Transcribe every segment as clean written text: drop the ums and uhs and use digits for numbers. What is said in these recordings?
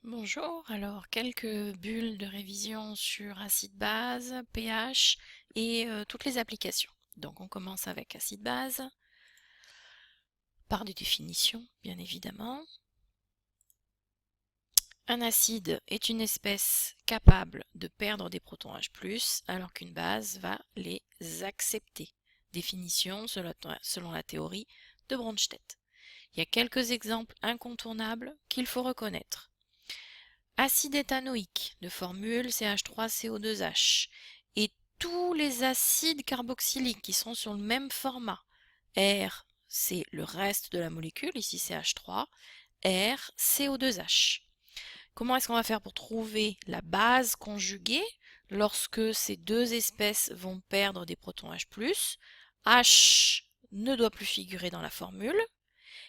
Bonjour, alors quelques bulles de révision sur acide-base, pH et toutes les applications. Donc on commence avec acide-base, par des définitions bien évidemment. Un acide est une espèce capable de perdre des protons H+, alors qu'une base va les accepter. Définition selon la théorie de Bronsted. Il y a quelques exemples incontournables qu'il faut reconnaître. Acide éthanoïque de formule CH3CO2H et tous les acides carboxyliques qui sont sur le même format. R, c'est le reste de la molécule, ici CH3, R, CO2H. Comment est-ce qu'on va faire pour trouver la base conjuguée lorsque ces deux espèces vont perdre des protons H+? H ne doit plus figurer dans la formule,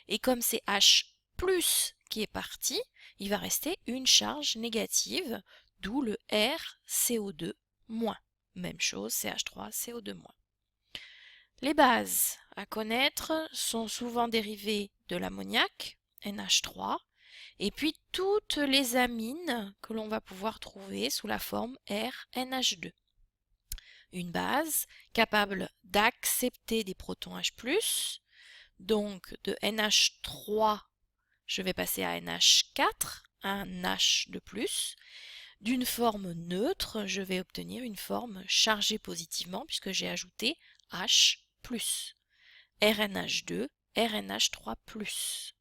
et comme c'est H plus qui est parti, il va rester une charge négative, d'où le RCO2-. Même chose, CH3CO2-. Les bases à connaître sont souvent dérivées de l'ammoniac, NH3, et puis toutes les amines que l'on va pouvoir trouver sous la forme RNH2. Une base capable d'accepter des protons H+, donc de NH3, je vais passer à NH4, un H de plus. D'une forme neutre, je vais obtenir une forme chargée positivement puisque j'ai ajouté H+. RNH2, RNH3+.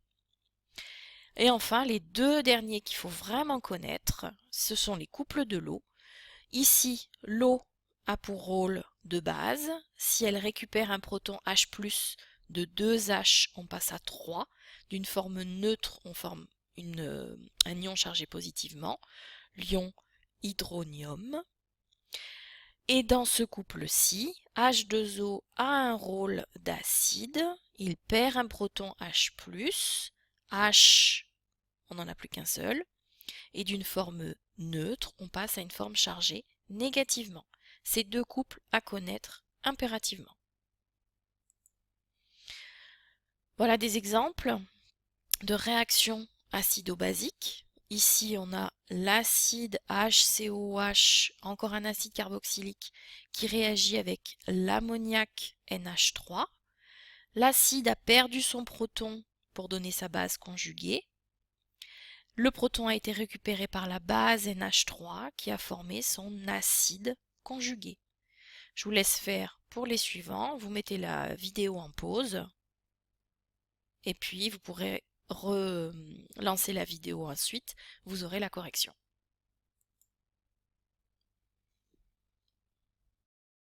Et enfin, les deux derniers qu'il faut vraiment connaître, ce sont les couples de l'eau. Ici, l'eau a pour rôle de base. Si elle récupère un proton H+, de 2H, on passe à 3. D'une forme neutre, on forme un ion chargé positivement, l'ion hydronium. Et dans ce couple-ci, H2O a un rôle d'acide. Il perd un proton H+, H, on n'en a plus qu'un seul. Et d'une forme neutre, on passe à une forme chargée négativement. Ces deux couples à connaître impérativement. Voilà des exemples de réactions acido-basiques. Ici, on a l'acide HCOH, encore un acide carboxylique, qui réagit avec l'ammoniac NH3. L'acide a perdu son proton pour donner sa base conjuguée. Le proton a été récupéré par la base NH3 qui a formé son acide conjugué. Je vous laisse faire pour les suivants. Vous mettez la vidéo en pause et puis vous pourrez relancer la vidéo ensuite. Vous aurez la correction.